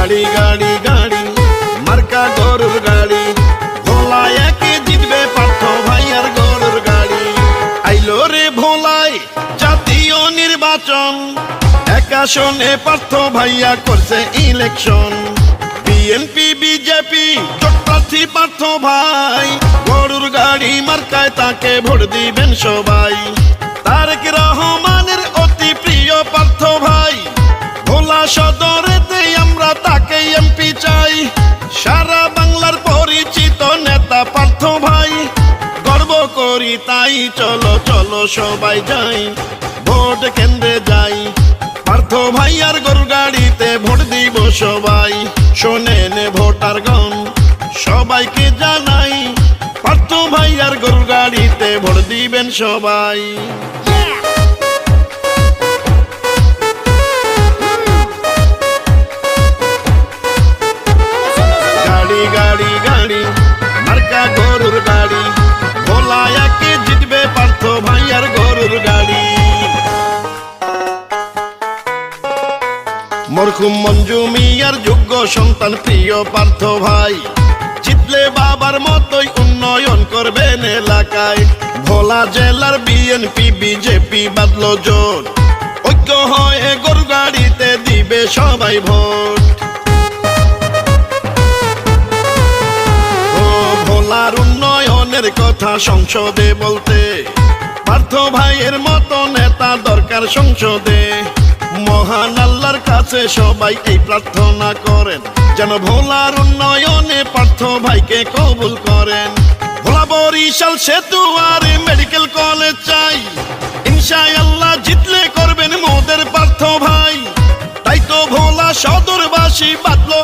গাড়ি গাড়ি গাড়ি মার্কা গরুর গাড়ি, ভোলা একে জিতবে পার্থ ভাইয়ার গরুর গাড়ি। আইলো রে ভোলাই জাতীয় নির্বাচন, এক আসনে পার্থ ভাইয়া করছে ইলেকশন। বিএনপি বিজেপি জোট প্রার্থী পার্থ ভাই, গরুর গাড়ি মার্কায় তাকে ভোট দিবেন সবাই। তারেক রহমানের অতি প্রিয় পার্থ ভাই, ভোলা সদরেতে আমরা তাকে এমপি চাই। সারা বাংলার পরিচিত নেতা পার্থ ভাই, গর্ব করি তাই চলো চলো সবাই যাই, ভোট কেন্দ্রে যাই। পার্থ ভাইয়ার গরুর গাড়িতে ভোট দিব সবাই। শোনেন ভোটারগণ সবাইকে জানাই, পার্থ ভাইয়ার গরুর গাড়িতে ভোট দিবেন সবাই। গাড়ি গাড়ি গাড়ি মার্কা গরুর গাড়ি, ভোলা একে জিতবে পার্থ ভাইয়ার গরুর গাড়ি। মরহুম মঞ্জু মিয়ার যোগ্য সন্তান প্রিয় পার্থ ভাই, জিতলে বাবার মতোই উন্নয়ন করবেন এলাকায়। ভোলা জেলার বিএনপি বিজেপি বাদলো জোট, ঐক্য হয়ে গরুর গাড়িতে দিবে সবাই ভোট। ভোলার উন্নয়নের কথা সংসদে বলতে, পার্থ ভাইয়ের মতো নেতা দরকার সংসদে। মহান আল্লাহর কাছে সবাই এই প্রার্থনা করেন, যেন ভোলার উন্নয়নে পার্থ ভাইকে কবুল করেন। ভোলা বরিশাল সেতু আর মেডিকেল কলেজ চাই, ইনশাআল্লাহ জিতলে করবেন মোদের পার্থ ভাই। তাই তো ভোলা সদরবাসী বাঁধলো